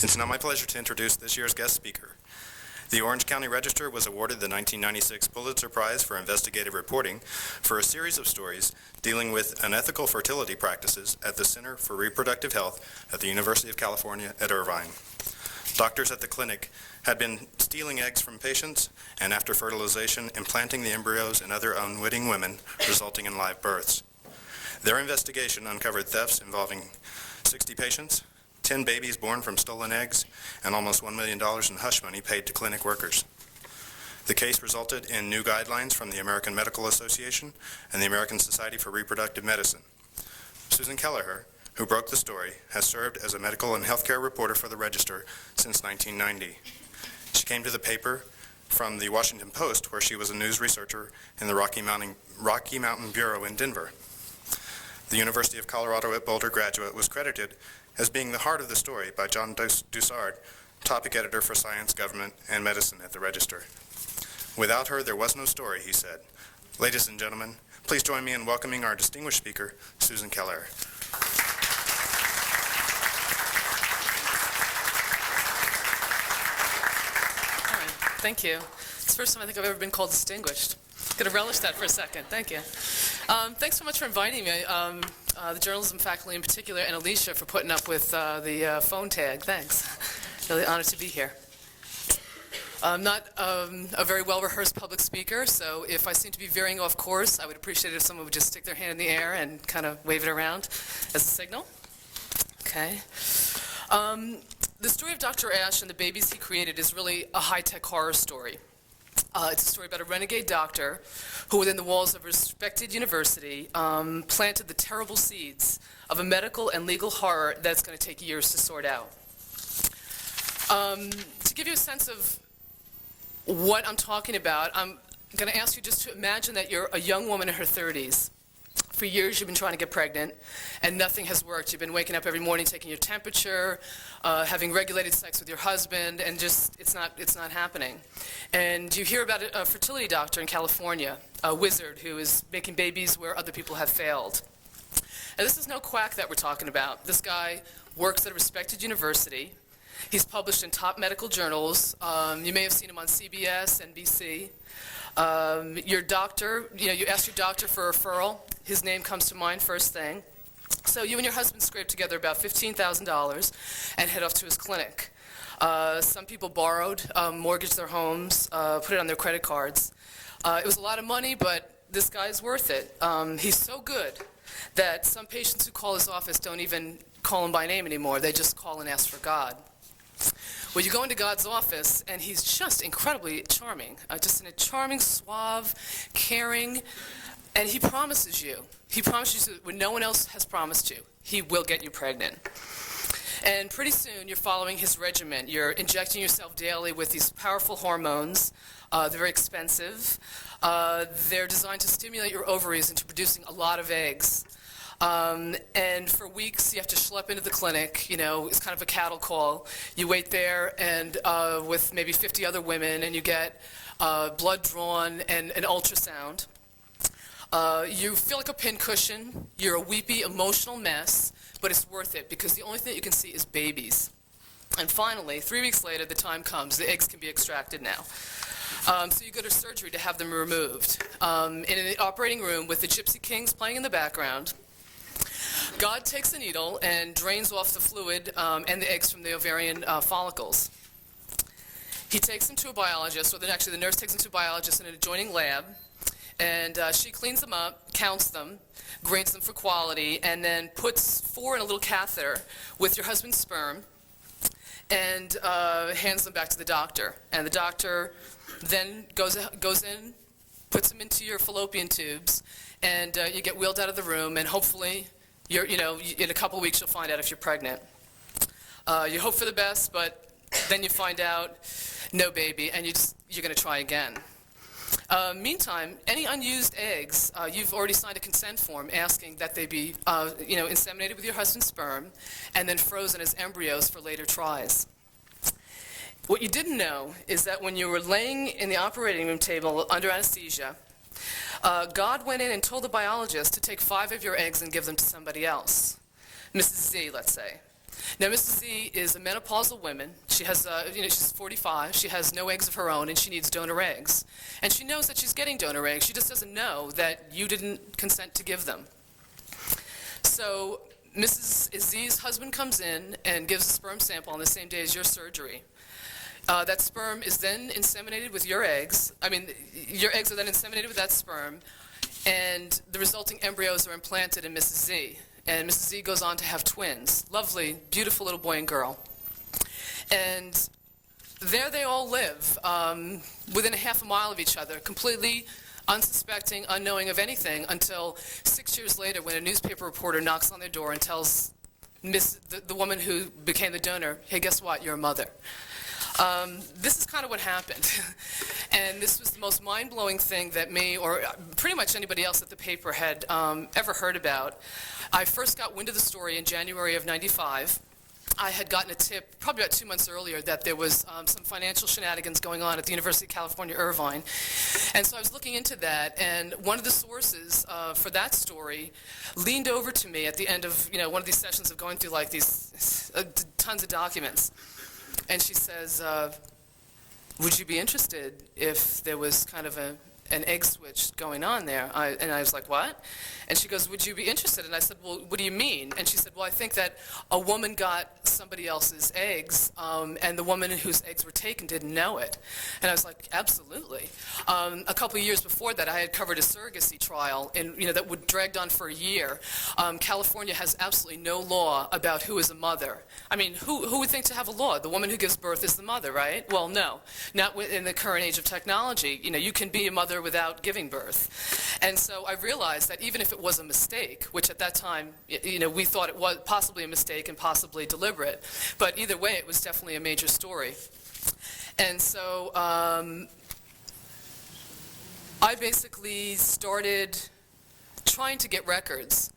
It's now my pleasure to introduce this year's guest speaker. The Orange County Register was awarded the 1996 Pulitzer Prize for Investigative Reporting for a series of stories dealing with unethical fertility practices at the Center for Reproductive Health at the University of California at Irvine. Doctors at the clinic had been stealing eggs from patients and after fertilization implanting the embryos in other unwitting women, resulting in live births. Their investigation uncovered thefts involving 60 patients, 10 babies born from stolen eggs, and almost $1 million in hush money paid to clinic workers. The case resulted in new guidelines from the American Medical Association and the American Society for Reproductive Medicine. Susan Kelleher, who broke the story, has served as a medical and healthcare reporter for the Register since 1990. She came to the paper from the Washington Post, where she was a news researcher in the Rocky Mountain Bureau in Denver. The University of Colorado at Boulder graduate was credited as being the heart of the story by John Dussard, topic editor for Science, Government, and Medicine at the Register. Without her, there was no story, he said. Ladies and gentlemen, please join me in welcoming our distinguished speaker, Susan Kelleher. Thank you. It's the first time I think I've ever been called distinguished. I'm going to relish that for a second. Thank you. Thanks so much for inviting me, the journalism faculty in particular, and Alicia for putting up with the phone tag. Thanks. Really honored to be here. I'm not a very well-rehearsed public speaker, so if I seem to be veering off course, I would appreciate it if someone would just stick their hand in the air and kind of wave it around as a signal. Okay. The story of Dr. Ash and the babies he created is really a high-tech horror story. It's a story about a renegade doctor who, within the walls of a respected university, planted the terrible seeds of a medical and legal horror that's going to take years to sort out. To give you a sense of what I'm talking about, I'm going to ask you just to imagine that you're a young woman in her 30s. For years, you've been trying to get pregnant, and nothing has worked. You've been waking up every morning, taking your temperature, having regulated sex with your husband, and just it's not happening. And you hear about a fertility doctor in California, a wizard who is making babies where other people have failed. And this is no quack that we're talking about. This guy works at a respected university. He's published in top medical journals. You may have seen him on CBS, NBC. Your doctor, you ask your doctor for a referral. His name comes to mind first thing. So you and your husband scrape together about $15,000 and head off to his clinic. Some people borrowed, mortgaged their homes, put it on their credit cards. It was a lot of money, but this guy's worth it. He's so good that some patients who call his office don't even call him by name anymore. They just call and ask for God. Well, you go into God's office, and he's just incredibly charming, just in a charming, suave, caring, and he promises you when no one else has promised you, he will get you pregnant. And pretty soon, you're following his regimen. You're injecting yourself daily with these powerful hormones. They're very expensive. They're designed to stimulate your ovaries into producing a lot of eggs. And for weeks, you have to schlep into the clinic. It's kind of a cattle call. You wait there and with maybe 50 other women, and you get blood drawn and an ultrasound. You feel like a pincushion. You're a weepy, emotional mess, but it's worth it because the only thing you can see is babies. And finally, 3 weeks later, the time comes. The eggs can be extracted now. So you go to surgery to have them removed. In an operating room with the Gypsy Kings playing in the background, God takes a needle and drains off the fluid and the eggs from the ovarian follicles. He takes them to a biologist, or actually the nurse takes them to a biologist in an adjoining lab, and she cleans them up, counts them, grades them for quality, and then puts 4 in a little catheter with your husband's sperm and hands them back to the doctor. And the doctor then goes in, puts them into your fallopian tubes, and you get wheeled out of the room, and hopefully in a couple weeks, you'll find out if you're pregnant. You hope for the best, but then you find out, no baby, and you're going to try again. Meantime, any unused eggs, you've already signed a consent form asking that they be, inseminated with your husband's sperm and then frozen as embryos for later tries. What you didn't know is that when you were laying in the operating room table under anesthesia, God went in and told the biologist to take 5 of your eggs and give them to somebody else. Mrs. Z, let's say. Now, Mrs. Z is a menopausal woman. She has, she's 45. She has no eggs of her own, and she needs donor eggs. And she knows that she's getting donor eggs. She just doesn't know that you didn't consent to give them. So Mrs. Z's husband comes in and gives a sperm sample on the same day as your surgery. That sperm is then inseminated with your eggs. Your eggs are then inseminated with that sperm, and the resulting embryos are implanted in Mrs. Z. And Mrs. Z goes on to have twins, lovely, beautiful little boy and girl. And there they all live, within a half a mile of each other, completely unsuspecting, unknowing of anything, until 6 years later when a newspaper reporter knocks on their door and tells the woman who became the donor, hey, guess what, you're a mother. This is kind of what happened. And this was the most mind-blowing thing that me, or pretty much anybody else at the paper, had ever heard about. I first got wind of the story in January of '95. I had gotten a tip probably about 2 months earlier that there was some financial shenanigans going on at the University of California, Irvine. And so I was looking into that, and one of the sources for that story leaned over to me at the end of one of these sessions of going through like these tons of documents. And she says, would you be interested if there was kind of an egg switch going on there? And I was like, what? And she goes, would you be interested? And I said, well, what do you mean? And she said, well, I think that a woman got somebody else's eggs, and the woman whose eggs were taken didn't know it. And I was like, absolutely. A couple of years before that, I had covered a surrogacy trial that would dragged on for a year. California has absolutely no law about who is a mother. I mean, who would think to have a law? The woman who gives birth is the mother, right? Well, no, not in the current age of technology. You can be a mother without giving birth. And so I realized that even if it was a mistake, which at that time, we thought it was possibly a mistake and possibly deliberate, but either way, it was definitely a major story. And so I basically started trying to get records,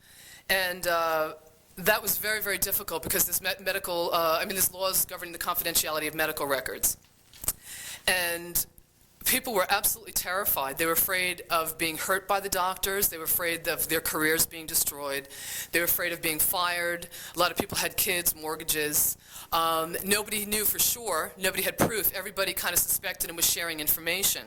and that was very, very difficult because there's there's laws governing the confidentiality of medical records. And people were absolutely terrified. They were afraid of being hurt by the doctors. They were afraid of their careers being destroyed. They were afraid of being fired. A lot of people had kids, mortgages. Nobody knew for sure. Nobody had proof. Everybody kind of suspected and was sharing information.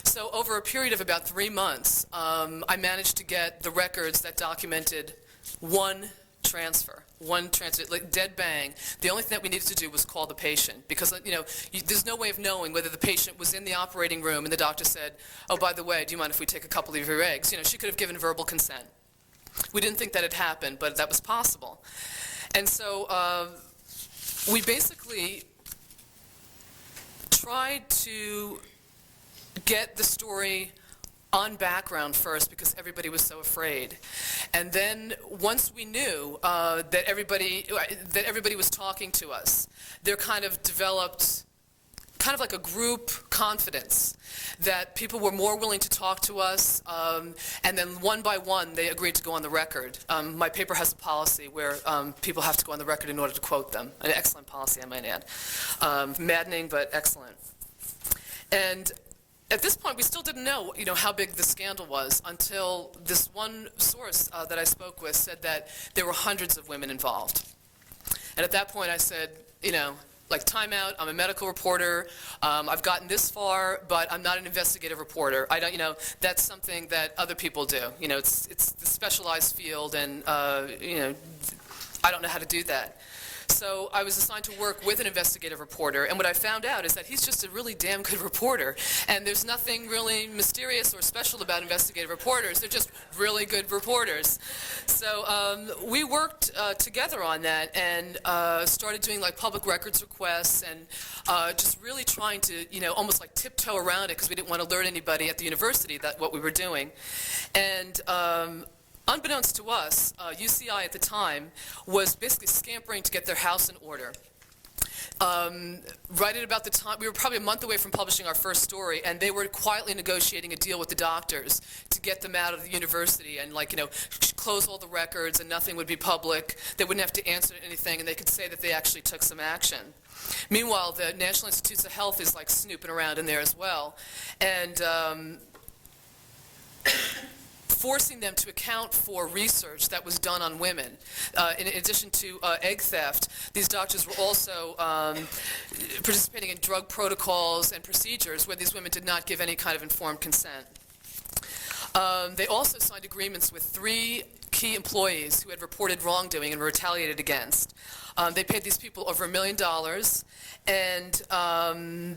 So over a period of about 3 months, I managed to get the records that documented one transfer, like dead bang. The only thing that we needed to do was call the patient, because there's no way of knowing whether the patient was in the operating room and the doctor said, oh, by the way, do you mind if we take a couple of your eggs? She could have given verbal consent. We didn't think that had happened, but that was possible. And so we basically tried to get the story on background first because everybody was so afraid. And then once we knew that everybody was talking to us, there kind of developed kind of like a group confidence that people were more willing to talk to us, and then one by one they agreed to go on the record. My paper has a policy where people have to go on the record in order to quote them. An excellent policy, I might add. Maddening, but excellent. And at this point, we still didn't know, how big the scandal was until this one source that I spoke with said that there were hundreds of women involved. And at that point, I said, like, time out. I'm a medical reporter. I've gotten this far, but I'm not an investigative reporter. I don't, that's something that other people do. It's the specialized field, and I don't know how to do that. So I was assigned to work with an investigative reporter, and what I found out is that he's just a really damn good reporter, and there's nothing really mysterious or special about investigative reporters. They're just really good reporters. So we worked together on that and started doing like public records requests and just really trying to, almost like tiptoe around it because we didn't want to alert anybody at the university that what we were doing. And unbeknownst to us, UCI at the time was basically scampering to get their house in order. Right at about the time, we were probably a month away from publishing our first story, and they were quietly negotiating a deal with the doctors to get them out of the university and, close all the records and nothing would be public. They wouldn't have to answer anything, and they could say that they actually took some action. Meanwhile, the National Institutes of Health is, snooping around in there as well. And forcing them to account for research that was done on women. In addition to egg theft, these doctors were also participating in drug protocols and procedures where these women did not give any kind of informed consent. They also signed agreements with 3 key employees who had reported wrongdoing and were retaliated against. They paid these people over $1 million, and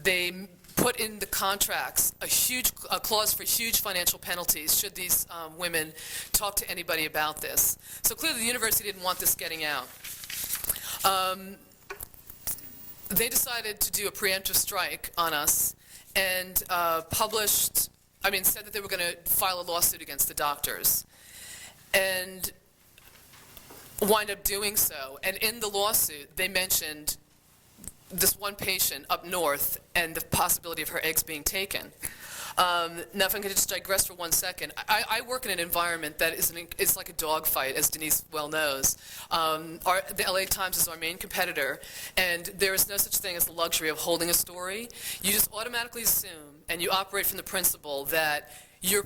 they put in the contracts a clause for huge financial penalties should these women talk to anybody about this. So clearly the university didn't want this getting out. They decided to do a preemptive strike on us and said that they were going to file a lawsuit against the doctors, and wind up doing so. And in the lawsuit, they mentioned this one patient up north and the possibility of her eggs being taken. Now, if I could just digress for 1 second, I work in an environment that is like a dogfight, as Denise well knows. The LA Times is our main competitor, and there is no such thing as the luxury of holding a story. You just automatically assume, and you operate from the principle that your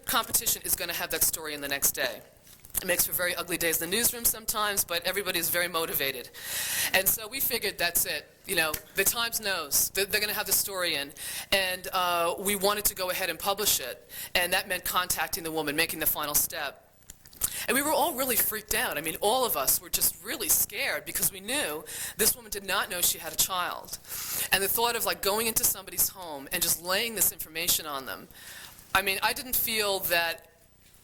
competition is going to have that story in the next day. It makes for very ugly days in the newsroom sometimes, but everybody is very motivated. And so we figured that's it. The Times knows that they're going to have the story in. And we wanted to go ahead and publish it. And that meant contacting the woman, making the final step. And we were all really freaked out. All of us were just really scared because we knew this woman did not know she had a child. And the thought of going into somebody's home and just laying this information on them, I didn't feel that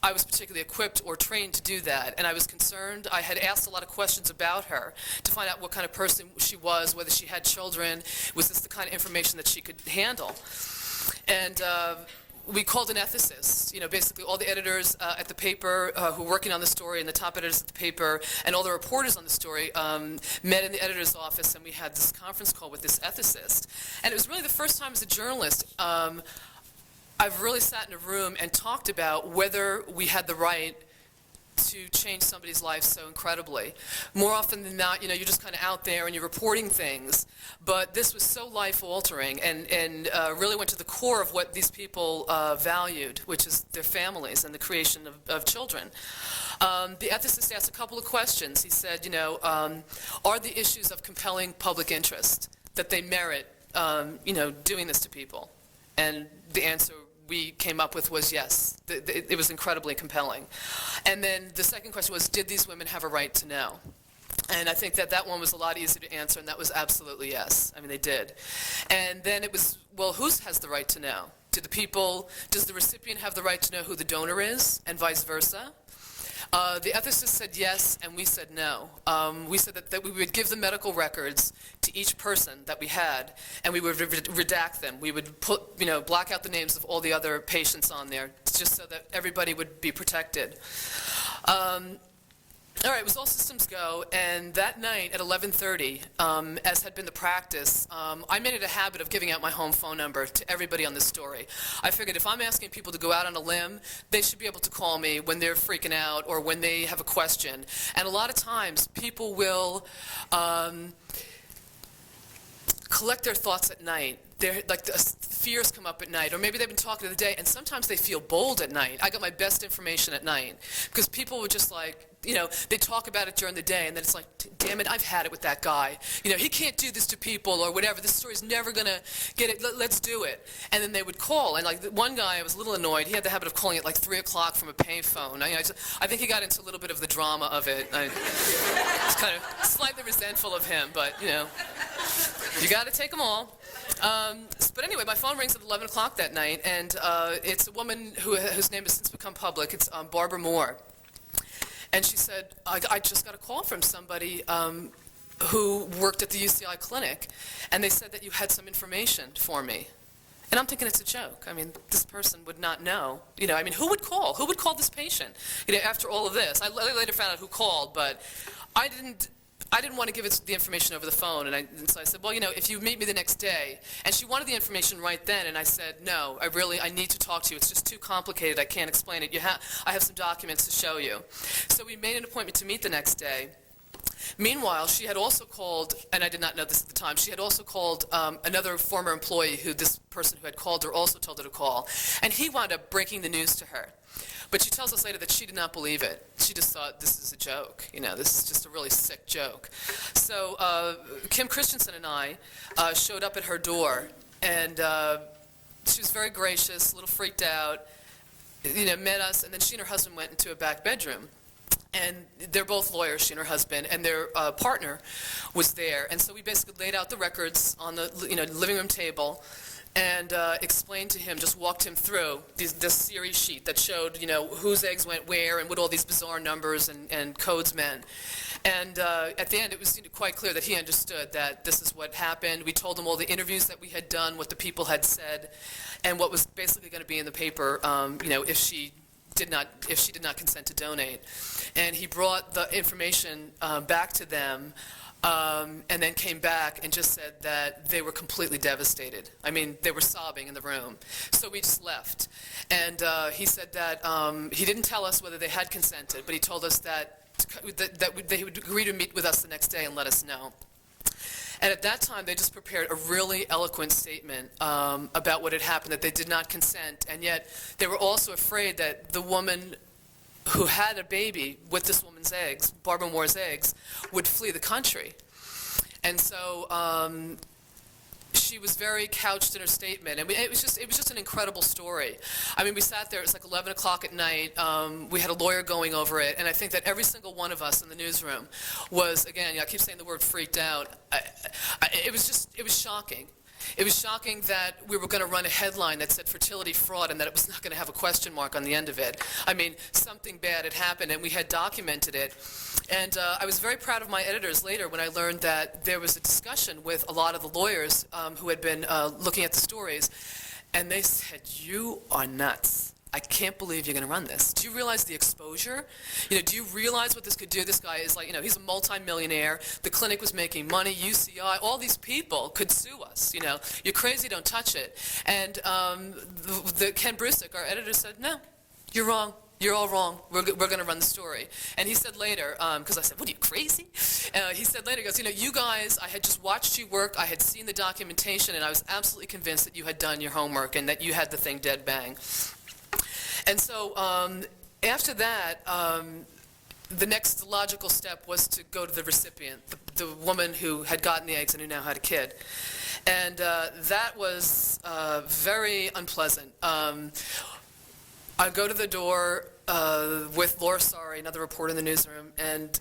I was particularly equipped or trained to do that, and I was concerned. I had asked a lot of questions about her to find out what kind of person she was, whether she had children, was this the kind of information that she could handle. And we called an ethicist. Basically all the editors at the paper who were working on the story, and the top editors at the paper, and all the reporters on the story met in the editor's office, and we had this conference call with this ethicist. And it was really the first time as a journalist I've really sat in a room and talked about whether we had the right to change somebody's life so incredibly. More often than not, you're just kind of out there and you're reporting things. But this was so life-altering and really went to the core of what these people valued, which is their families and the creation of children. The ethicist asked a couple of questions. He said, are the issues of compelling public interest that they merit, doing this to people? And the answer we came up with was yes. It was incredibly compelling. And then the second question was, did these women have a right to know? And I think that one was a lot easier to answer, and that was absolutely yes. They did. And then it was, well, who has the right to know? Does the recipient have the right to know who the donor is, and vice versa? The ethicist said yes, and we said no. We said that we would give the medical records to each person that we had, and we would redact them. We would black out the names of all the other patients on there, just so that everybody would be protected. All right, it was all systems go, and that night at 11:30, as had been the practice, I made it a habit of giving out my home phone number to everybody on this story. I figured if I'm asking people to go out on a limb, they should be able to call me when they're freaking out or when they have a question. And a lot of times, people will collect their thoughts at night. The fears come up at night, or maybe they've been talking the day, and sometimes they feel bold at night. I got my best information at night, because people were just they talk about it during the day, and then it's like, damn it, I've had it with that guy. He can't do this to people, or whatever. This story's never going to get it. Let's do it. And then they would call, and one guy, I was a little annoyed. He had the habit of calling at 3 o'clock from a pay phone. I think he got into a little bit of the drama of it. I was kind of slightly resentful of him, but, you got to take them all. But anyway, my phone rings at 11 o'clock that night, and it's a woman whose name has since become public. It's Barbara Moore. And she said, I just got a call from somebody who worked at the UCI clinic, and they said that you had some information for me. And I'm thinking it's a joke. This person would not know. Who would call? Who would call this patient? After all of this. I later found out who called, but I didn't want to give the information over the phone, and so I said, well, if you meet me the next day, and she wanted the information right then, and I said, no, I need to talk to you. It's just too complicated. I can't explain it. I have some documents to show you. So we made an appointment to meet the next day, Meanwhile, she had also called, and I did not know this at the time, she had also called another former employee who this person who had called her also told her to call. And he wound up breaking the news to her. But she tells us later that she did not believe it. She just thought, this is a joke. This is just a really sick joke. So Kim Christensen and I showed up at her door, and she was very gracious, a little freaked out, met us, and then she and her husband went into a back bedroom. And they're both lawyers, she and her husband, and their partner was there. And so we basically laid out the records on the living room table, and explained to him, just walked him through this series sheet that showed, whose eggs went where and what all these bizarre numbers and codes meant. And at the end, it was quite clear that he understood that this is what happened. We told him all the interviews that we had done, what the people had said, and what was basically going to be in the paper, if she did not consent to donate. And he brought the information back to them. And then came back and just said that they were completely devastated. I mean, they were sobbing in the room. So we just left. And he said that he didn't tell us whether they had consented, but he told us that they would agree to meet with us the next day and let us know. And at that time, they just prepared a really eloquent statement about what had happened, that they did not consent, and yet they were also afraid that the woman who had a baby with this woman's eggs, Barbara Moore's eggs, would flee the country. And so she was very couched in her statement. And it was just an incredible story. I mean, we sat there, it was like 11 o'clock at night. We had a lawyer going over it. And I think that every single one of us in the newsroom was, again, I keep saying the word freaked out. It was shocking. It was shocking that we were going to run a headline that said fertility fraud and that it was not going to have a question mark on the end of it. I mean, something bad had happened, and we had documented it. And I was very proud of my editors later when I learned that there was a discussion with a lot of the lawyers who had been looking at the stories, and they said, "You are nuts. I can't believe you're going to run this. Do you realize the exposure? Do you realize what this could do? This guy is like, he's a multimillionaire. The clinic was making money, UCI, all these people could sue us. You're crazy, don't touch it." And the Ken Brusick, our editor, said, "No, you're wrong. You're all wrong. We're going to run the story." And he said later, because I said, "What, are you crazy?" He said later, he goes, "You guys, I had just watched you work. I had seen the documentation, and I was absolutely convinced that you had done your homework and that you had the thing dead bang." And so after that, the next logical step was to go to the recipient, the woman who had gotten the eggs and who now had a kid. And that was very unpleasant. I go to the door with Laura Sari, another reporter in the newsroom, and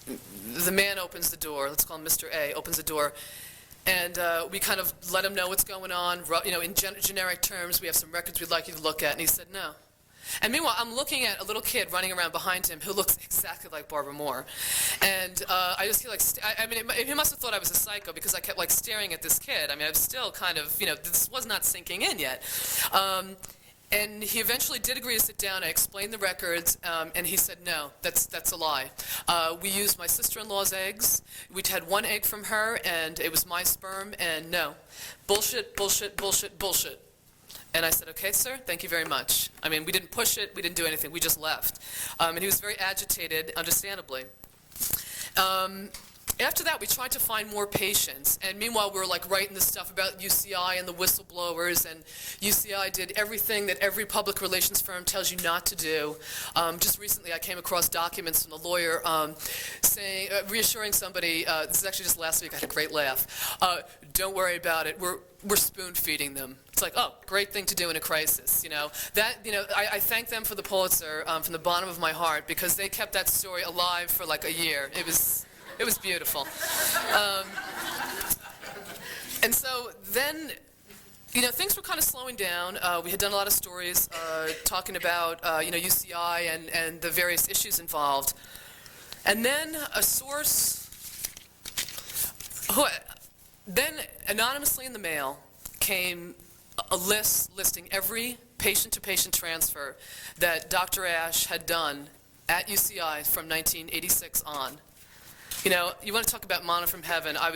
the man opens the door. Let's call him Mr. A, opens the door. And we kind of let him know what's going on. In generic terms, we have some records we'd like you to look at. And he said, "No." And meanwhile, I'm looking at a little kid running around behind him who looks exactly like Barbara Moore. And I just feel like, he must have thought I was a psycho because I kept staring at this kid. I mean, I was still kind of, this was not sinking in yet. And he eventually did agree to sit down. I explained the records, and he said, "No, that's a lie. We used my sister-in-law's eggs. We'd had one egg from her, and it was my sperm, and no. Bullshit, bullshit, bullshit, bullshit." And I said, "Okay, sir, thank you very much." I mean, we didn't push it. We didn't do anything. We just left. And he was very agitated, understandably. After that, we tried to find more patients, and meanwhile, we were writing this stuff about UCI and the whistleblowers, and UCI did everything that every public relations firm tells you not to do. Just recently, I came across documents from a lawyer saying, reassuring somebody, this is actually just last week, I had a great laugh, "Don't worry about it, we're spoon-feeding them." It's like, oh, great thing to do in a crisis, I thank them for the Pulitzer from the bottom of my heart, because they kept that story alive for a year. It was beautiful. And so then, things were kind of slowing down. We had done a lot of stories talking about, UCI and the various issues involved. And then a source, then anonymously in the mail came a list listing every patient-to-patient transfer that Dr. Ash had done at UCI from 1986 on. You want to talk about manna from heaven. I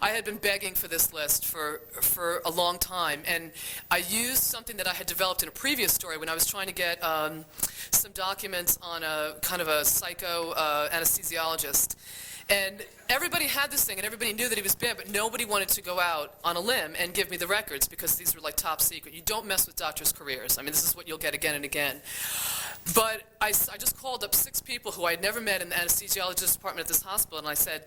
had been begging for this list for a long time, and I used something that I had developed in a previous story when I was trying to get some documents on a kind of a psycho anesthesiologist. And everybody had this thing, and everybody knew that he was bad, but nobody wanted to go out on a limb and give me the records because these were like top secret. You don't mess with doctors' careers. I mean, this is what you'll get again and again. But I just called up 6 people who I had never met in the anesthesiologist department at this hospital, and I said,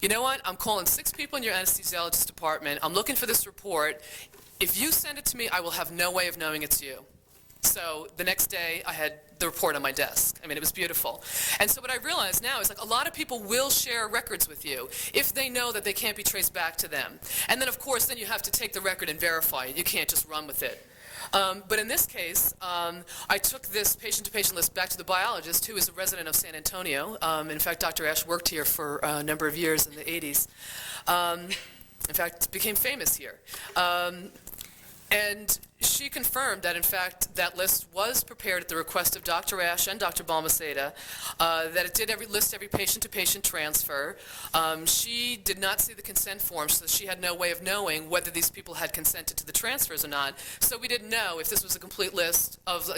you know what, I'm calling 6 people in your anesthesiologist department. I'm looking for this report. If you send it to me, I will have no way of knowing it's you. So the next day, I had the report on my desk. I mean, it was beautiful. And so what I realize now is, like, a lot of people will share records with you if they know that they can't be traced back to them. And then, of course, then you have to take the record and verify it. You can't just run with it. But in this case, I took this patient-to-patient list back to the biologist, who is a resident of San Antonio. In fact, Dr. Ash worked here for a number of years in the 80s. In fact, became famous here. And she confirmed that, in fact, that list was prepared at the request of Dr. Ash and Dr. Balmaceda, that it did list every patient-to-patient transfer. She did not see the consent form, so she had no way of knowing whether these people had consented to the transfers or not. So we didn't know if this was a complete list of,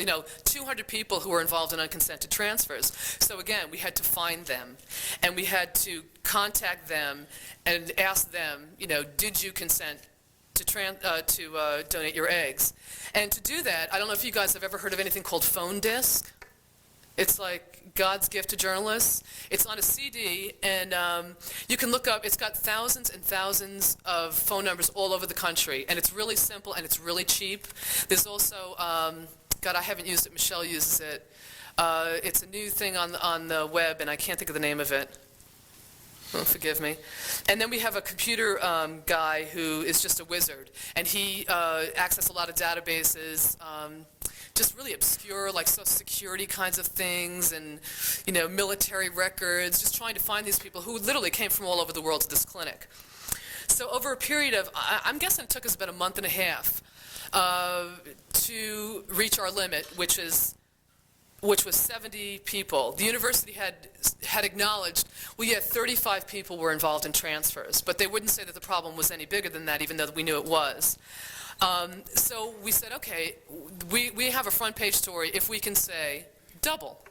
200 people who were involved in unconsented transfers. So again, we had to find them, and we had to contact them and ask them, did you consent to donate your eggs? And to do that, I don't know if you guys have ever heard of anything called phone disc. It's like God's gift to journalists. It's on a CD, and you can look up. It's got thousands and thousands of phone numbers all over the country, and it's really simple and it's really cheap. There's also, God, I haven't used it. Michelle uses it. It's a new thing on the web, and I can't think of the name of it. Oh, forgive me. And then we have a computer guy who is just a wizard, and he accesses a lot of databases, just really obscure, like Social Security kinds of things, and military records, just trying to find these people who literally came from all over the world to this clinic. So over a period of, I'm guessing it took us about a month and a half to reach our limit, which was 70 people. The university had acknowledged, well, yeah, 35 people were involved in transfers, but they wouldn't say that the problem was any bigger than that, even though we knew it was. So we said, okay, we have a front page story if we can say double.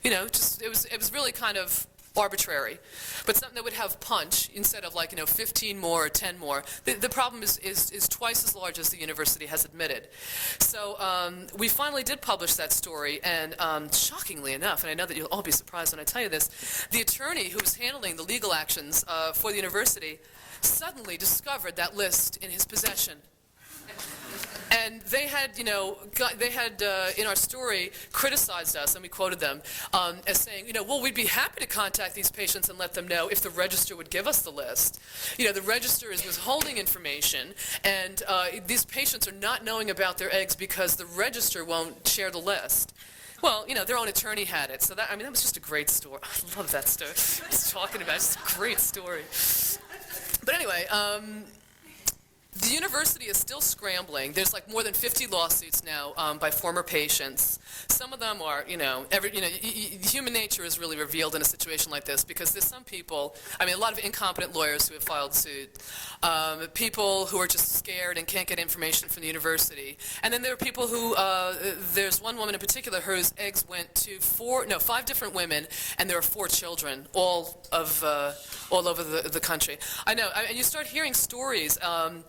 It was really kind of arbitrary, but something that would have punch instead of 15 more or 10 more. The problem is twice as large as the university has admitted. So we finally did publish that story, and shockingly enough, and I know that you'll all be surprised when I tell you this, the attorney who was handling the legal actions for the university suddenly discovered that list in his possession. And they had, in our story, criticized us, and we quoted them, as saying, well, we'd be happy to contact these patients and let them know if the register would give us the list. The register is withholding information, and these patients are not knowing about their eggs because the register won't share the list. Well, their own attorney had it, so that was just a great story. I love that story. I was talking about it. It's just a great story. But anyway, the university is still scrambling. There's more than 50 lawsuits now by former patients. Some of them are, human nature is really revealed in a situation like this because there's some people, a lot of incompetent lawyers who have filed suit, people who are just scared and can't get information from the university. And then there are people who, there's one woman in particular whose eggs went to 5 different women, and there are 4 children, all over the country. I know, and you start hearing stories. When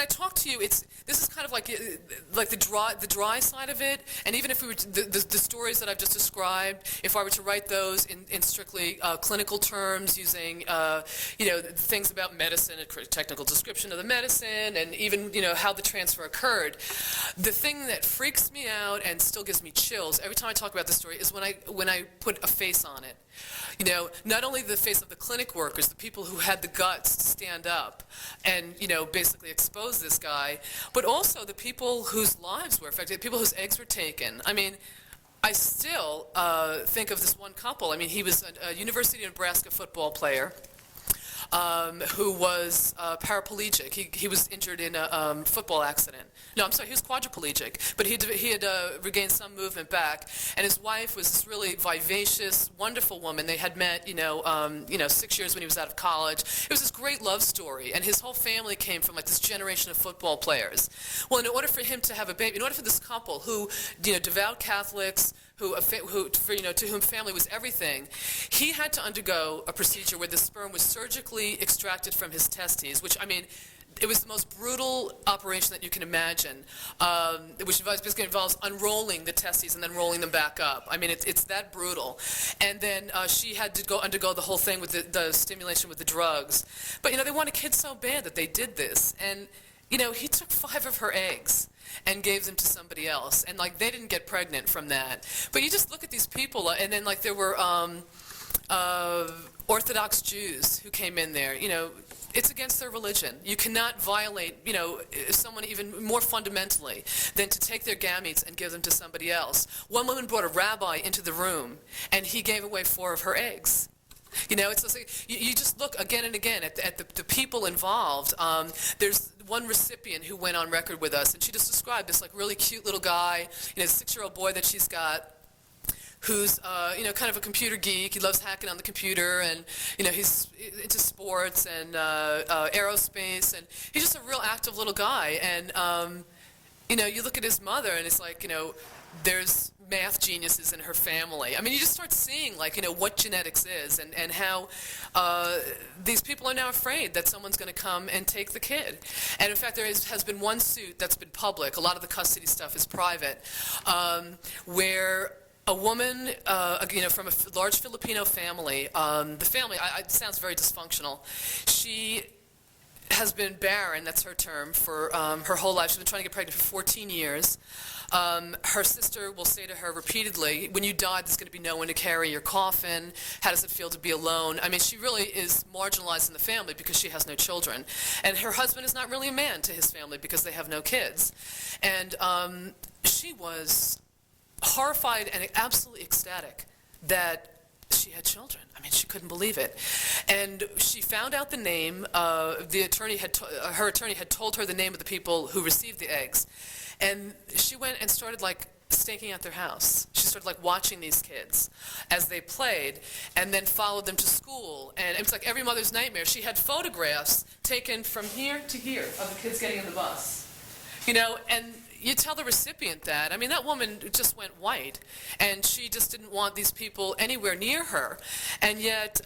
I talk to you, this is kind of like the dry side of it. And even if we were the stories that I've just described, if I were to write those in strictly clinical terms, using things about medicine, a technical description of the medicine, and even how the transfer occurred, the thing that freaks me out and still gives me chills every time I talk about this story is when I put a face on it. Not only the face of the clinic workers, the people who had the guts to stand up and, basically expose this guy, but also the people whose lives were affected, people whose eggs were taken. I still think of this one couple. He was a University of Nebraska football player. who was paraplegic. He was injured in a football accident. No, I'm sorry, he was quadriplegic, but he had regained some movement back. And his wife was this really vivacious, wonderful woman. They had met, 6 years when he was out of college. It was this great love story, and his whole family came from like this generation of football players. Well, in order for him to have a baby, in order for this couple who, devout Catholics, to whom family was everything, he had to undergo a procedure where the sperm was surgically extracted from his testes, which, it was the most brutal operation that you can imagine, which basically involves unrolling the testes and then rolling them back up. It's that brutal. And then she had to undergo the whole thing with the stimulation with the drugs. But, they wanted kids so bad that they did this. And, he took 5 of her eggs and gave them to somebody else. And, they didn't get pregnant from that. But you just look at these people, and then, there were Orthodox Jews who came in there, It's against their religion. You cannot violate, someone even more fundamentally than to take their gametes and give them to somebody else. One woman brought a rabbi into the room, and he gave away 4 of her eggs. It's just like, you just look again and again at the people involved. There's one recipient who went on record with us, and she just described this really cute little guy, 6-year-old boy that she's got, who's, kind of a computer geek. He loves hacking on the computer, and, he's into sports and aerospace, and he's just a real active little guy. And, you look at his mother, and it's like, there's math geniuses in her family. You just start seeing, what genetics is and how these people are now afraid that someone's going to come and take the kid. And, in fact, there has been one suit that's been public. A lot of the custody stuff is private, where a woman, from a large Filipino family, the family, it sounds very dysfunctional. She has been barren, that's her term, for her whole life. She's been trying to get pregnant for 14 years. Her sister will say to her repeatedly, when you die, there's going to be no one to carry your coffin. How does it feel to be alone? She really is marginalized in the family because she has no children. And her husband is not really a man to his family because they have no kids. And she was horrified and absolutely ecstatic that she had children. She couldn't believe it. And she found out the name. Her attorney had told her the name of the people who received the eggs. And she went and started staking out their house. She started watching these kids as they played, and then followed them to school. And it was like every mother's nightmare. She had photographs taken from here to here of the kids getting in the bus. And you tell the recipient that. That woman just went white, and she just didn't want these people anywhere near her. And yet,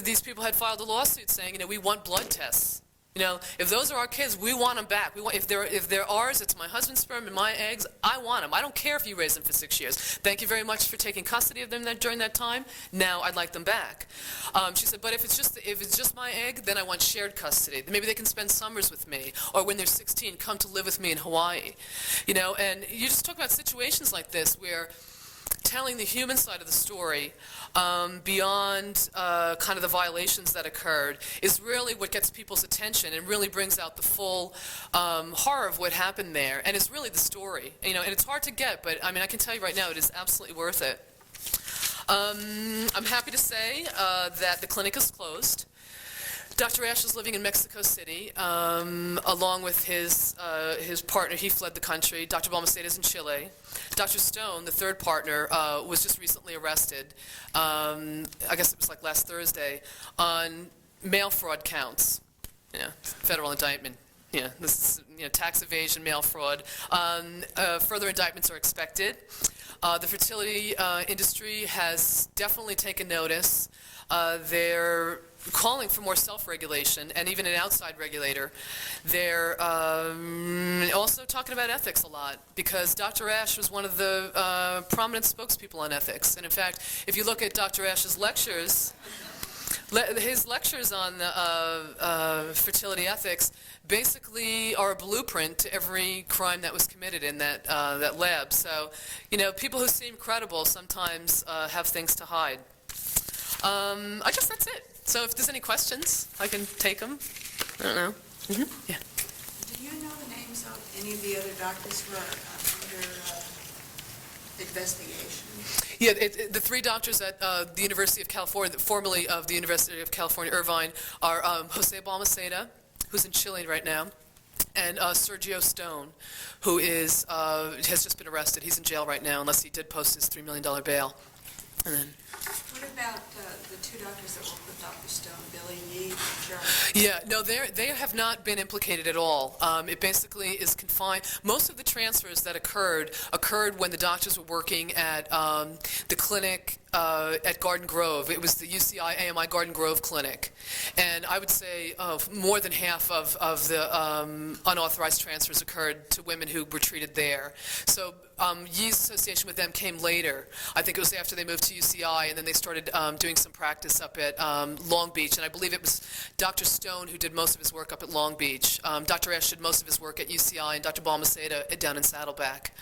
these people had filed a lawsuit saying, we want blood tests. If those are our kids, we want them back. If they're ours, it's my husband's sperm and my eggs, I want them. I don't care if you raise them for 6 years. Thank you very much for taking custody of them during that time. Now I'd like them back. She said, but if it's just my egg, then I want shared custody. Maybe they can spend summers with me, or when they're 16, come to live with me in Hawaii. And you just talk about situations like this where telling the human side of the story beyond kind of the violations that occurred is really what gets people's attention and really brings out the full horror of what happened there. And it's really the story, and it's hard to get, but I can tell you right now, it is absolutely worth it. I'm happy to say that the clinic is closed. Dr. Ash is living in Mexico City, along with his partner. He fled the country. Dr. Balmaceda is in Chile. Dr. Stone, the third partner, was just recently arrested, I guess it was last Thursday, on mail fraud counts. Federal indictment. This is tax evasion, mail fraud. Further indictments are expected. The fertility industry has definitely taken notice. They're calling for more self-regulation and even an outside regulator. They're also talking about ethics a lot, because Dr. Ash was one of the prominent spokespeople on ethics. And in fact, if you look at Dr. Ash's lectures, his lectures on fertility ethics basically are a blueprint to every crime that was committed in that lab. So, people who seem credible sometimes have things to hide. I guess that's it. So if there's any questions, I can take them. I don't know. Mm-hmm. Yeah. Do you know the names of any of the other doctors who are under investigation? Yeah, the three doctors at the University of California, formerly of the University of California, Irvine, are Jose Balmaceda, who's in Chile right now, and Sergio Stone, who has just been arrested. He's in jail right now, unless he did post his $3 million bail. And then, What about the two doctors that work with Dr. Stone, Billy Yee and Jeremy? yeah, no, they have not been implicated at all. It basically is confined. Most of the transfers that occurred when the doctors were working at the clinic at Garden Grove. It was the UCI AMI Garden Grove Clinic. And I would say more than half of the unauthorized transfers occurred to women who were treated there. So Yee's association with them came later. I think it was after they moved to UCI, and then they started doing some practice up at Long Beach. And I believe it was Dr. Stone who did most of his work up at Long Beach. Dr. Ash did most of his work at UCI, and Dr. Balmaceda down in Saddleback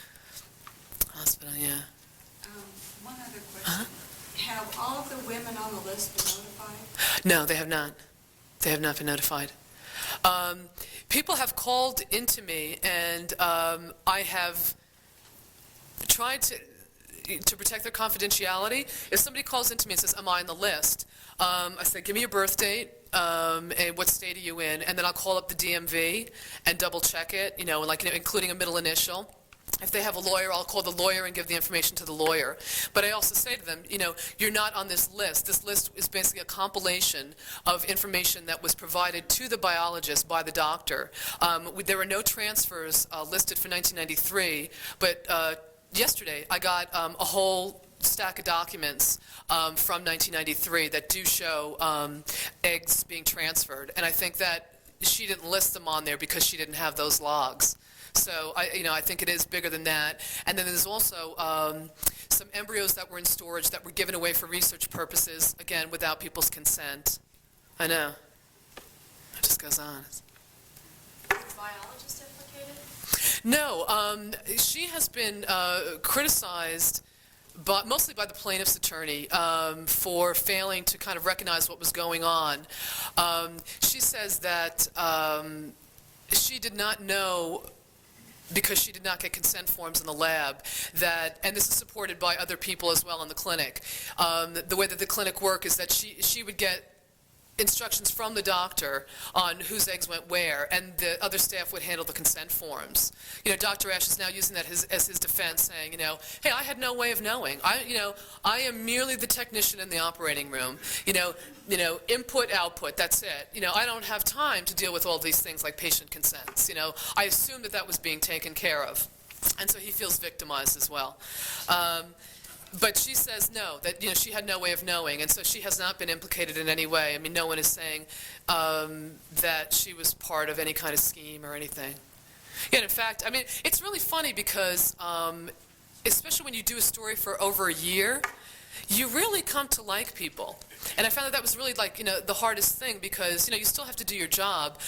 Hospital, yeah. One other question. Have all of the women on the list been notified? No, they have not. They have not been notified. People have called into me, and I have tried to protect their confidentiality. If somebody calls into me and says, am I on the list? I say, give me your birth date, and what state are you in? And then I'll call up the DMV and double check it, including a middle initial. If they have a lawyer, I'll call the lawyer and give the information to the lawyer. But I also say to them, you're not on this list. This list is basically a compilation of information that was provided to the biologist by the doctor. There were no transfers listed for 1993, but yesterday I got a whole stack of documents from 1993 that do show eggs being transferred. And I think that she didn't list them on there because she didn't have those logs. So I think it is bigger than that. And then there's also some embryos that were in storage that were given away for research purposes, again, without people's consent. I know. It just goes on. Is the biologist implicated? No. She has been criticized mostly by the plaintiff's attorney for failing to kind of recognize what was going on. She says that she did not know, because she did not get consent forms in the lab, and this is supported by other people as well in the clinic, the way that the clinic worked is that she would get instructions from the doctor on whose eggs went where, and the other staff would handle the consent forms. Dr. Ash is now using that as his defense, saying, hey, I had no way of knowing. I am merely the technician in the operating room. Input, output, that's it. I don't have time to deal with all these things like patient consents. I assumed that was being taken care of. And so he feels victimized as well. But she says no, that she had no way of knowing, and so she has not been implicated in any way. I mean, no one is saying that she was part of any kind of scheme or anything. Yeah, and in fact, I mean, it's really funny because, especially when you do a story for over a year, you really come to like people. And I found that was really the hardest thing because, you still have to do your job.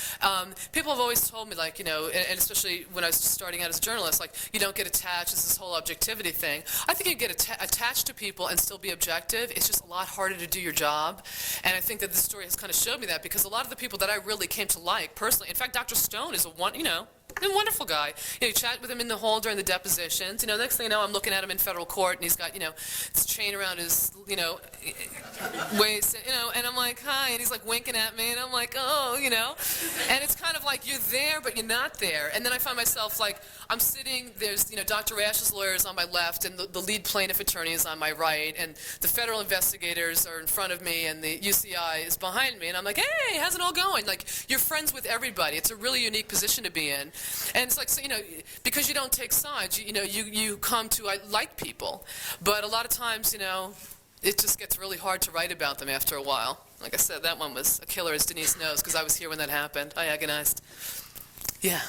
People have always told me and especially when I was starting out as a journalist, you don't get attached, it's this whole objectivity thing. I think you get attached to people and still be objective. It's just a lot harder to do your job. And I think that this story has kind of showed me that because a lot of the people that I really came to like personally, in fact, Dr. Stone is a wonderful guy. You chat with him in the hall during the depositions. Next thing you know, I'm looking at him in federal court, and he's got, this chain around his, waist, and I'm like, hi, and he's winking at me, and I'm like, oh, and it's kind of you're there, but you're not there. And then I find myself I'm sitting, there's, Dr. Ash's lawyer is on my left, and the lead plaintiff attorney is on my right, and the federal investigators are in front of me, and the UCI is behind me, and I'm like, hey, how's it all going? You're friends with everybody. It's a really unique position to be in. And it's so, because you don't take sides, you come to like people. But a lot of times, it just gets really hard to write about them after a while. Like I said, that one was a killer, as Denise knows, because I was here when that happened. I agonized. Yeah.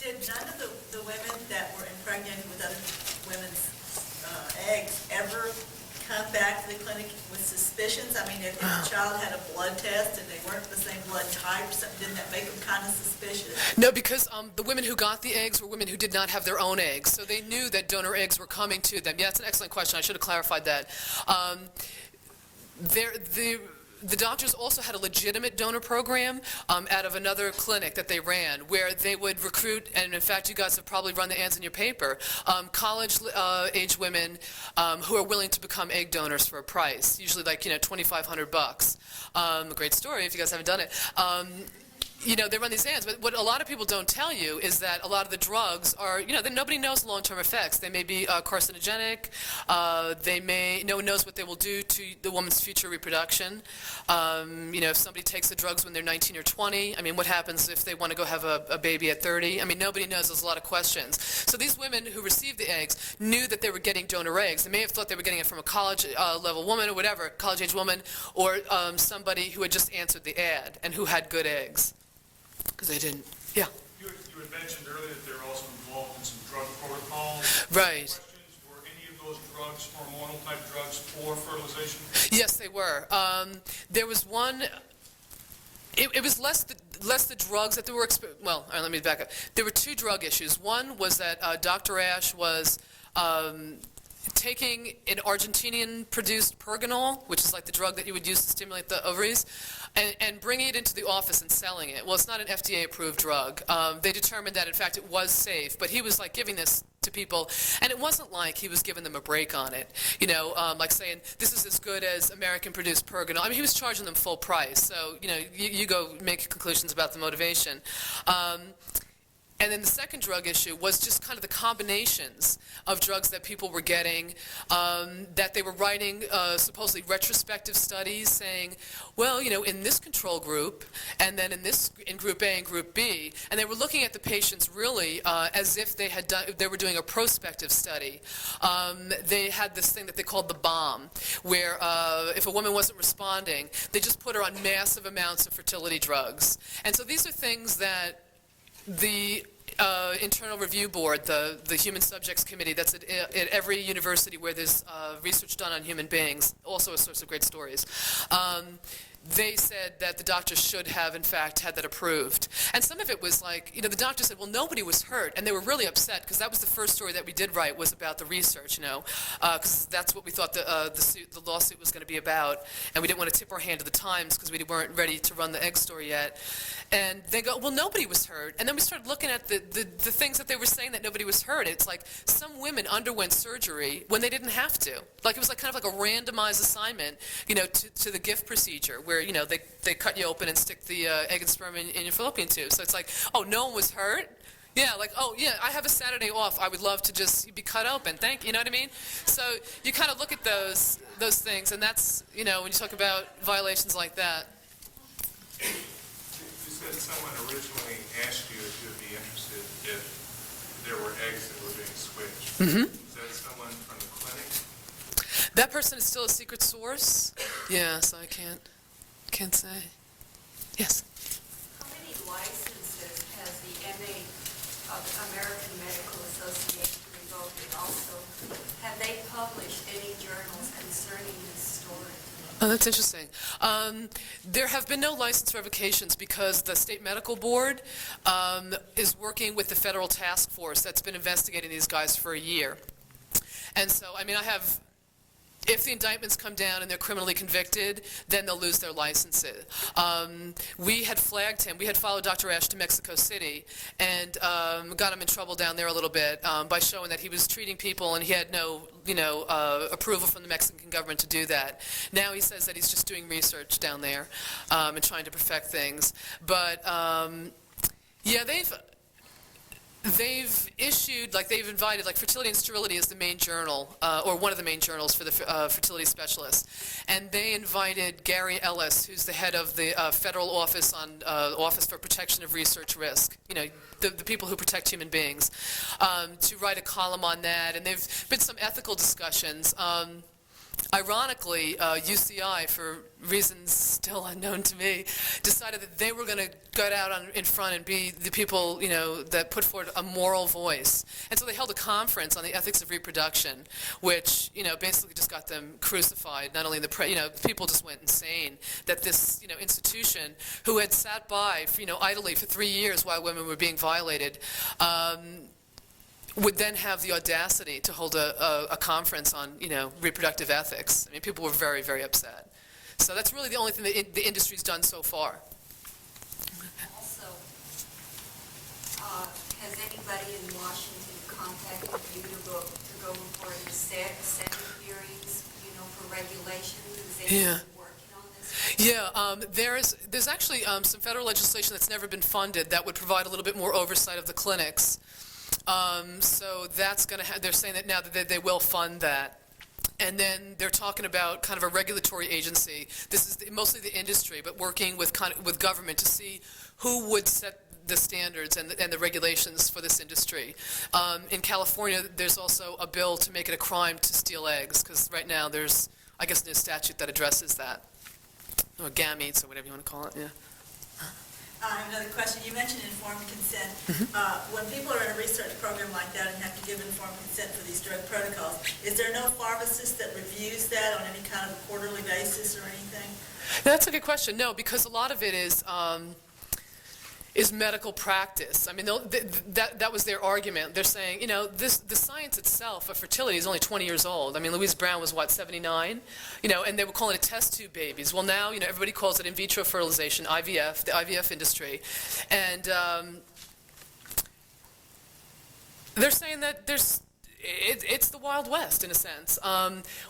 Did none of the women that were impregnated with other women's eggs ever come back to the clinic with suspicions? I mean, if the child had a blood test and they weren't the same blood type, didn't that make them kind of suspicious? No, because the women who got the eggs were women who did not have their own eggs, so they knew that donor eggs were coming to them. Yeah, that's an excellent question. I should have clarified that. the doctors also had a legitimate donor program out of another clinic that they ran, where they would recruit, and in fact, you guys have probably run the ads in your paper, college-age women who are willing to become egg donors for a price, usually like, $2,500. A great story if you guys haven't done it. They run these ads, but what a lot of people don't tell you is that a lot of the drugs are, that nobody knows the long-term effects. They may be carcinogenic. No one knows what they will do to the woman's future reproduction. If somebody takes the drugs when they're 19 or 20, what happens if they want to go have a baby at 30? Nobody knows. There's a lot of questions. So these women who received the eggs knew that they were getting donor eggs. They may have thought they were getting it from a college-level woman or whatever, college-age woman, or somebody who had just answered the ad and who had good eggs. Because they didn't. Yeah. You had mentioned earlier that they're also involved in some drug protocols. Right. Questions, were any of those drugs hormonal type drugs for fertilization? Yes, they were. There was one. It was less the drugs that they were. Well, all right, let me back up. There were two drug issues. One was that Dr. Ash was taking an Argentinian-produced Pergonal, which is like the drug that you would use to stimulate the ovaries, and bringing it into the office and selling it. Well, it's not an FDA-approved drug. They determined that, in fact, it was safe, but he was like giving this to people, and it wasn't like he was giving them a break on it, like saying, this is as good as American-produced Pergonal. He was charging them full price, so, you go make conclusions about the motivation. And then the second drug issue was just kind of the combinations of drugs that people were getting, that they were writing supposedly retrospective studies saying, well, in this control group, and then in group A and group B, and they were looking at the patients really as if they were doing a prospective study. They had this thing that they called the bomb, where if a woman wasn't responding, they just put her on massive amounts of fertility drugs. And so these are things that the Internal Review Board, the Human Subjects Committee that's at every university where there's research done on human beings, also a source of great stories, they said that the doctors should have, in fact, had that approved. And some of it was like, the doctor said, well, nobody was hurt. And they were really upset because that was the first story that we did write was about the research, because that's what we thought the lawsuit was going to be about. And we didn't want to tip our hand to the Times because we weren't ready to run the egg story yet. And they go, well, nobody was hurt. And then we started looking at the things that they were saying that nobody was hurt. It's like some women underwent surgery when they didn't have to. Like it was like kind of like a randomized assignment, to the gift procedure where, they cut you open and stick the egg and sperm in your fallopian tube. So it's like, oh, no one was hurt? Yeah, like, oh, yeah, I have a Saturday off. I would love to just be cut open. You know what I mean? So you kind of look at those things, and that's, when you talk about violations like that. You said someone originally asked you if you'd be interested if there were eggs that were being switched. Mm-hmm. Is that someone from the clinic? That person is still a secret source. Yeah, so I can't say. Yes? How many licenses has the MA of the American Medical Association revoked? And also, have they published any journals concerning this story? Oh, that's interesting. There have been no license revocations because the State Medical Board is working with the federal task force that's been investigating these guys for a year. And so, if the indictments come down and they're criminally convicted, then they'll lose their licenses. We had flagged him. We had followed Dr. Ash to Mexico City and got him in trouble down there a little bit by showing that he was treating people and he had no, approval from the Mexican government to do that. Now he says that he's just doing research down there and trying to perfect things. But, yeah, they've issued, they've invited, Fertility and Sterility is the main journal, or one of the main journals for the fertility specialists. And they invited Gary Ellis, who's the head of the Federal Office for Protection of Research Risk, the people who protect human beings, to write a column on that. And there've been some ethical discussions. Ironically, UCI, for reasons still unknown to me, decided that they were going to get out in front and be the people, that put forward a moral voice. And so they held a conference on the ethics of reproduction, which, basically just got them crucified. Not only people just went insane that this, institution who had sat by, idly for 3 years while women were being violated, would then have the audacity to hold a conference on, reproductive ethics. People were very, very upset. So that's really the only thing that the industry's done so far. Also, has anybody in Washington contacted you to go before the Senate hearings, for regulations? Is anyone working on this? Yeah, there's actually some federal legislation that's never been funded that would provide a little bit more oversight of the clinics. So that's going to they're saying that now that they will fund that. And then they're talking about kind of a regulatory agency. This is mostly the industry, but working with government to see who would set the standards and the regulations for this industry. In California, there's also a bill to make it a crime to steal eggs, because right now there's, I guess, a statute that addresses that, or gametes, or whatever you want to call it. Yeah. I have another question. You mentioned informed consent. When people are in a research program like that and have to give informed consent for these drug protocols, is there no pharmacist that reviews that on any kind of quarterly basis or anything? That's a good question. No, because a lot of it is medical practice. I mean, that was their argument. They're saying, the science itself of fertility is only 20 years old. I mean, Louise Brown was, 79? And they were calling it test tube babies. Well, now, everybody calls it in vitro fertilization, IVF, the IVF industry. And they're saying that it's the Wild West, in a sense.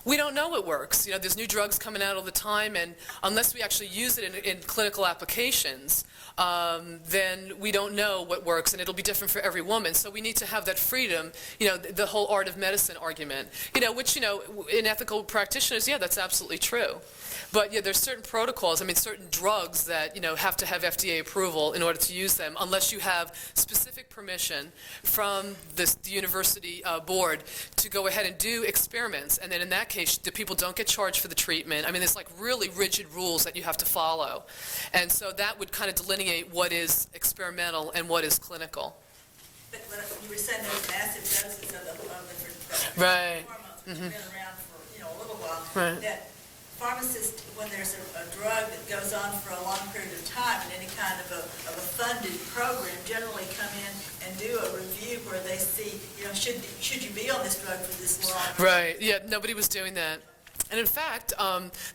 We don't know what works. There's new drugs coming out all the time, and unless we actually use it in clinical applications, then we don't know what works, and it'll be different for every woman. So we need to have that freedom, the whole art of medicine argument, which, in ethical practitioners, yeah, that's absolutely true. But, yeah, there's certain protocols, certain drugs that, have to have FDA approval in order to use them, unless you have specific permission from the university board to go ahead and do experiments. And then in that case, the people don't get charged for the treatment. There's really rigid rules that you have to follow. And so that would kind of delineate what is experimental and what is clinical. But you were saying there was massive doses of the Right. hormones, which have been around for, a little while. Right. That pharmacists, when there's a drug that goes on for a long period of time in any kind of a funded program, generally come in and do a review where they see, should you be on this drug for this long? Right. Yeah. Nobody was doing that. And in fact,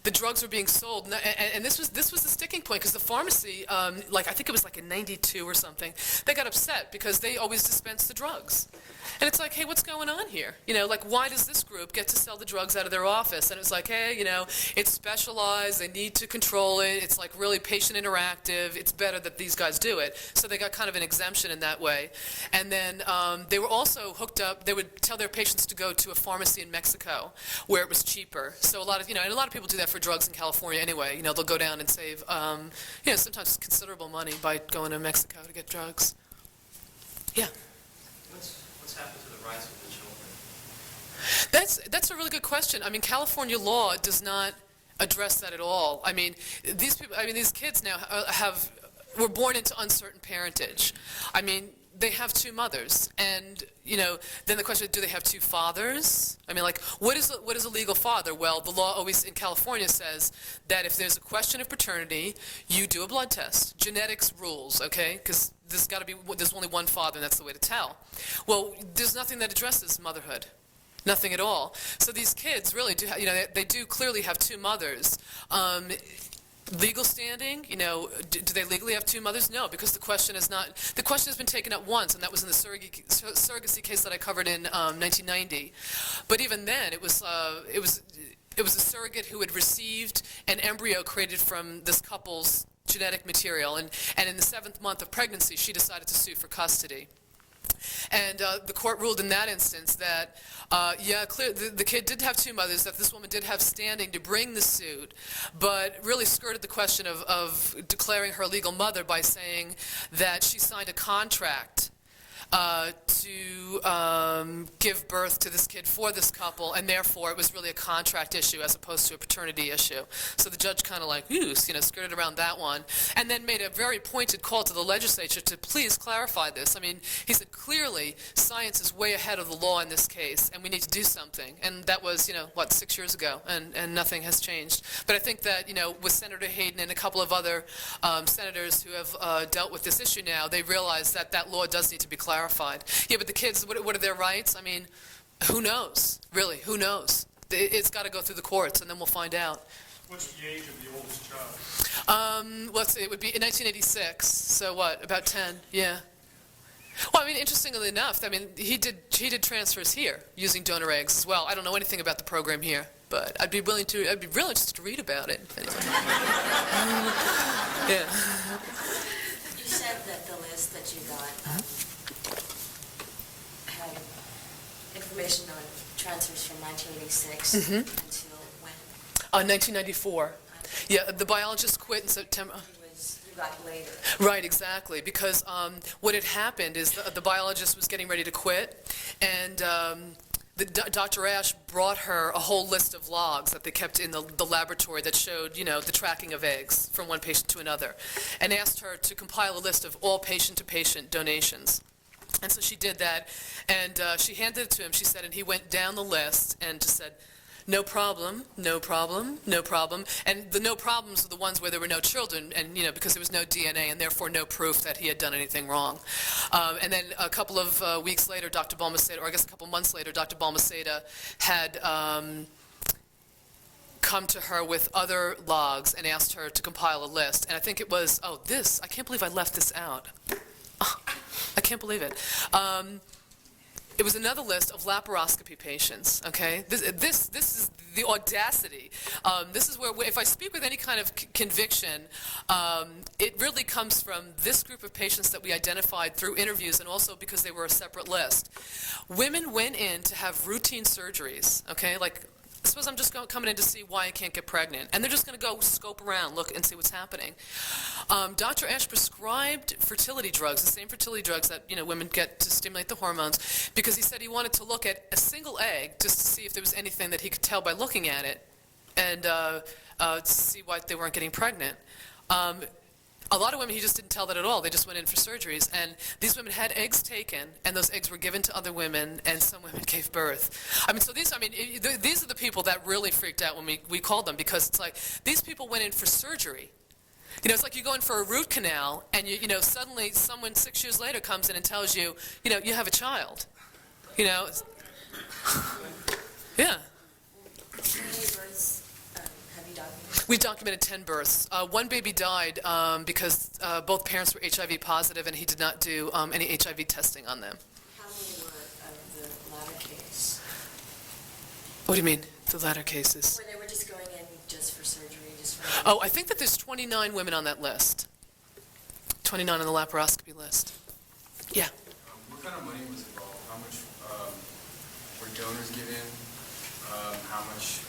the drugs were being sold, and this was the sticking point, because the pharmacy, I think it was in '92 or something, they got upset because they always dispensed the drugs. And it's like, hey, what's going on here? Why does this group get to sell the drugs out of their office? And it was like, hey, it's specialized, they need to control it, it's really patient interactive, it's better that these guys do it. So they got kind of an exemption in that way. And then they were also hooked up, they would tell their patients to go to a pharmacy in Mexico where it was cheaper. So a lot of, and a lot of people do that for drugs in California anyway. They'll go down and save, sometimes considerable money by going to Mexico to get drugs. Yeah. What's happened to the rights of the children? That's a really good question. California law does not address that at all. These people, these kids now were born into uncertain parentage. They have two mothers, and then the question: do they have two fathers? What is a legal father? Well, the law always in California says that if there's a question of paternity, you do a blood test. Genetics rules, okay? Because there's only one father, and that's the way to tell. Well, there's nothing that addresses motherhood. Nothing at all. So these kids really do, they do clearly have two mothers. Legal standing, do they legally have two mothers? No, because the question has been taken up once, and that was in the surrogacy case that I covered in 1990. But even then, it was a surrogate who had received an embryo created from this couple's genetic material, and in the 7th month of pregnancy, she decided to sue for custody. And the court ruled in that instance that, the kid did have two mothers, that this woman did have standing to bring the suit, but really skirted the question of declaring her legal mother by saying that she signed a contract to give birth to this kid for this couple, and therefore it was really a contract issue as opposed to a paternity issue. So the judge kind of skirted around that one, and then made a very pointed call to the legislature to please clarify this. He said clearly science is way ahead of the law in this case, and we need to do something. And that was 6 years ago, and nothing has changed. But I think that with Senator Hayden and a couple of other senators who have dealt with this issue now, they realize that law does need to be clarified. Yeah, but the kids, what are their rights? Who knows? Really, who knows? It's got to go through the courts, and then we'll find out. What's the age of the oldest child? Let's see, it would be in 1986, so what, about 10, yeah. Well, I mean, interestingly enough, I mean, he did transfers here using donor eggs as well. I don't know anything about the program here, but I'd be really interested to read about it. Yeah. You said that the list that you got had information on transfers from 1986 until when? 1994. Yeah, the biologist quit in September. You got later. Right, exactly, because what had happened is the biologist was getting ready to quit, and Dr. Ash brought her a whole list of logs that they kept in the laboratory that showed, you know, the tracking of eggs from one patient to another, and asked her to compile a list of all patient-to-patient donations. And so she did that, and she handed it to him, she said, and he went down the list and just said, no problem, no problem, no problem. And the no problems were the ones where there were no children, and, you know, because there was no DNA and therefore no proof that he had done anything wrong. And then a couple of weeks later, Dr. Balmaceda, or I guess a couple months later, Dr. Balmaceda had come to her with other logs and asked her to compile a list. And I think it was, I can't believe I left this out. Oh, I can't believe it. It was another list of laparoscopy patients, okay? This is the audacity. This is where, if I speak with any kind of conviction, it really comes from this group of patients that we identified through interviews and also because they were a separate list. Women went in to have routine surgeries, okay? Like, suppose I'm just coming in to see why I can't get pregnant, and they're just going to go scope around, look, and see what's happening. Dr. Ash prescribed fertility drugs, the same fertility drugs that, you know, women get to stimulate the hormones, because he said he wanted to look at a single egg just to see if there was anything that he could tell by looking at it, and see why they weren't getting pregnant. A lot of women, he just didn't tell that at all. They just went in for surgeries. And these women had eggs taken, and those eggs were given to other women, and some women gave birth. I mean, so these are the people that really freaked out when we called them, because it's like, these people went in for surgery. You know, it's like you go in for a root canal, and you know, suddenly someone 6 years later comes in and tells you, you know, you have a child. You know, yeah. How many births have you documented? We documented 10 births. One baby died because both parents were HIV positive, and he did not do any HIV testing on them. How many were of the latter case? What do you mean, the latter cases? Where they were just going in just for surgery, Oh, I think that there's 29 women on that list. 29 on the laparoscopy list. Yeah. What kind of money was involved? How much were donors given? How much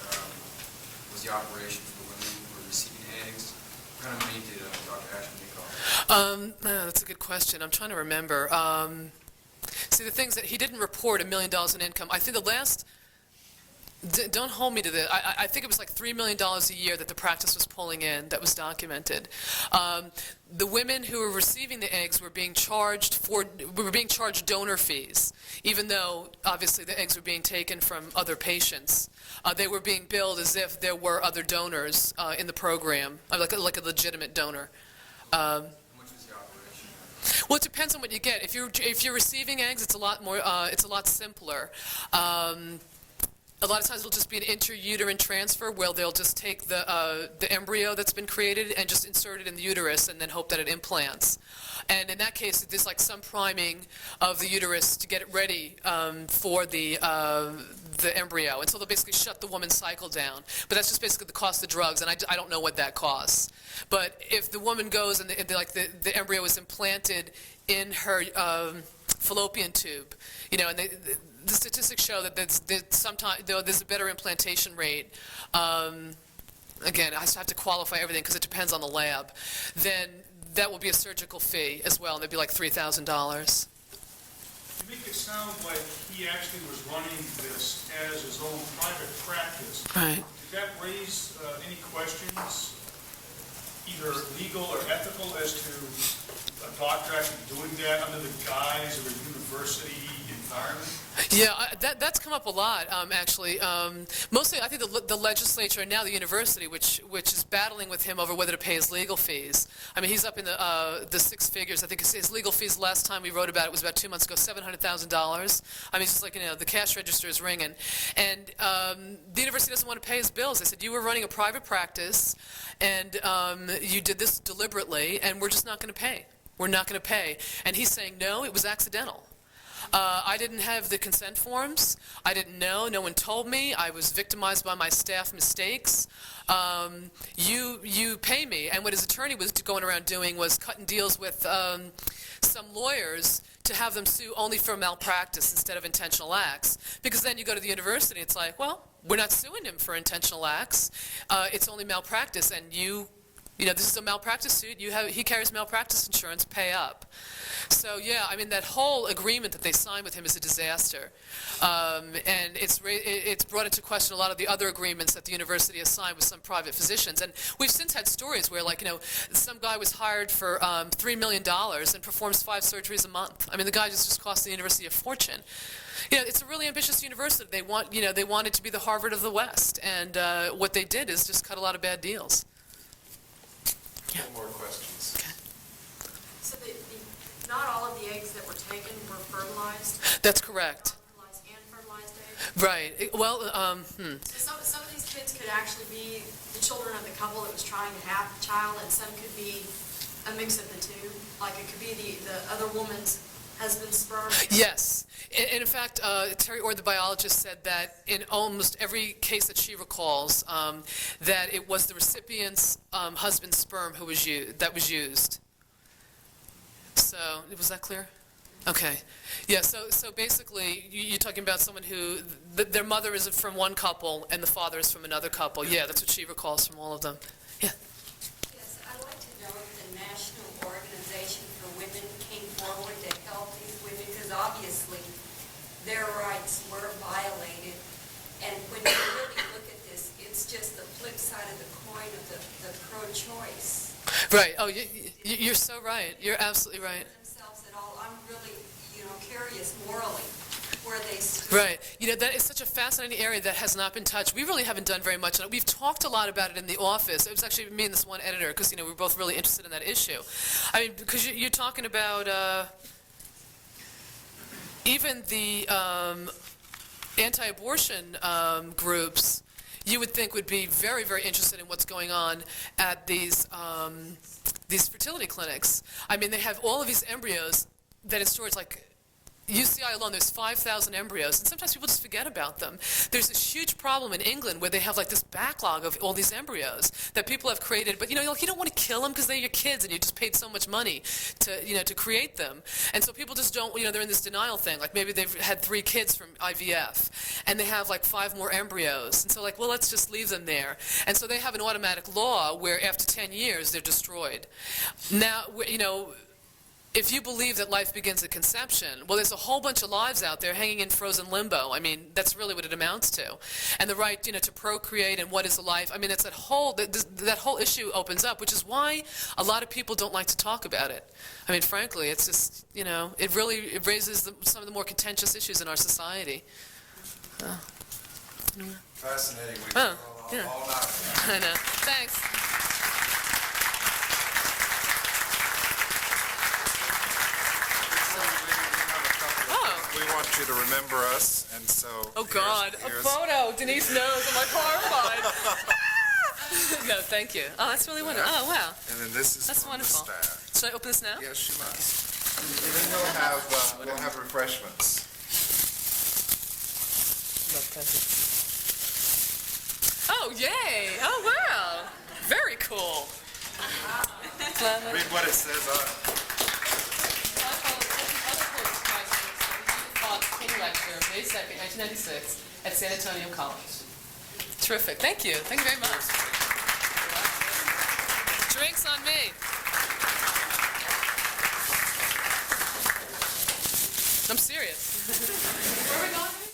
was the operation for the women who were receiving eggs? What kind of money did Dr. Ashman make off? That's a good question. I'm trying to remember. See, the things that he didn't report $1 million in income. I think the last, don't hold me to this, I think it was like $3 million a year that the practice was pulling in that was documented. The women who were receiving the eggs were being charged donor fees, even though obviously the eggs were being taken from other patients. They were being billed as if there were other donors in the program, like a legitimate donor. How much was the operation? Well, it depends on what you get. If you're receiving eggs, it's a lot more. It's a lot simpler. A lot of times it'll just be an intrauterine transfer where they'll just take the embryo that's been created and just insert it in the uterus and then hope that it implants. And in that case, there's like some priming of the uterus to get it ready for the embryo. And so they'll basically shut the woman's cycle down. But that's just basically the cost of drugs, and I don't know what that costs. But if the woman goes and the embryo is implanted in her fallopian tube, you know, and the statistics show that there's a better implantation rate. Again, I have to qualify everything because it depends on the lab. Then that will be a surgical fee as well, and it'd be like $3,000. You make it sound like he actually was running this as his own private practice. Right. Did that raise any questions, either legal or ethical, as to a doctor actually doing that under the guise of a university environment? Yeah, that's come up a lot, actually. Mostly, I think the legislature and now the university, which is battling with him over whether to pay his legal fees. I mean, he's up in the six figures. I think his legal fees last time we wrote about it was about 2 months ago, $700,000. I mean, it's just like, the cash register is ringing. And the university doesn't want to pay his bills. They said, you were running a private practice, and you did this deliberately, and we're just not going to pay. We're not going to pay. And he's saying, no, it was accidental. I didn't have the consent forms. I didn't know. No one told me. I was victimized by my staff mistakes. You pay me. And what his attorney was going around doing was cutting deals with some lawyers to have them sue only for malpractice instead of intentional acts. Because then you go to the university, it's like, well, we're not suing him for intentional acts. It's only malpractice, and this is a malpractice suit. He carries malpractice insurance. Pay up. So yeah, I mean that whole agreement that they signed with him is a disaster, and it's brought into question a lot of the other agreements that the university has signed with some private physicians. And we've since had stories where, like, some guy was hired for $3 million and performs 5 surgeries a month. I mean, the guy just cost the university a fortune. It's a really ambitious university. They want it to be the Harvard of the West, and what they did is just cut a lot of bad deals. No more questions. Okay. So not all of the eggs that were taken were fertilized? That's correct. Fertilized and fertilized eggs? Right. Well, So some of these kids could actually be the children of the couple that was trying to have a child, and some could be a mix of the two. Like it could be the other woman's husband's sperm. Yes. And in fact, Terry Orr, the biologist, said that in almost every case that she recalls, that it was the recipient's husband's sperm that was used. So, was that clear? Okay. Yeah, so basically, you're talking about someone who, their mother is from one couple and the father is from another couple. Yeah, that's what she recalls from all of them. Yeah. Yes, I'd like to know if the National Organization for Women came forward to help these women, because obviously their rights were violated. And when you really look at this, it's just the flip side of the coin of the pro-choice. Right. Oh, you're so right. You're absolutely right. Themselves at all. I'm really, curious morally where they stood. Right. That is such a fascinating area that has not been touched. We really haven't done very much on it. We've talked a lot about it in the office. It was actually me and this one editor, because, we were both really interested in that issue. I mean, because you're talking about even the anti-abortion groups, you would think would be very, very interested in what's going on at these fertility clinics. I mean, they have all of these embryos that in storage, like UCI alone, there's 5,000 embryos, and sometimes people just forget about them. There's this huge problem in England where they have like this backlog of all these embryos that people have created, but you don't want to kill them because they're your kids and you just paid so much money to create them. And so people just don't, they're in this denial thing. Like maybe they've had 3 kids from IVF and they have like 5 more embryos. And so like, well, let's just leave them there. And so they have an automatic law where after 10 years they're destroyed. Now, if you believe that life begins at conception, well, there's a whole bunch of lives out there hanging in frozen limbo. I mean, that's really what it amounts to. And the right, to procreate and what is a life. I mean, it's that whole issue opens up, which is why a lot of people don't like to talk about it. I mean, frankly, it's just, it raises some of the more contentious issues in our society. Fascinating. We Oh, all night. I know. Thanks. We want you to remember us, and so. Oh, God. A photo. Denise knows. I'm like horrified. No, thank you. Oh, that's really wonderful. Oh, wow. And then this is That's from wonderful. the staff. Should I open this now? Yes, you must. And then we'll have refreshments. Oh, yay. Oh, wow. Very cool. Read what it says on it. Lecture, May 2nd, 1996, at San Antonio College. Terrific. Thank you. Thank you very much. Drinks on me. I'm serious. Where are we going?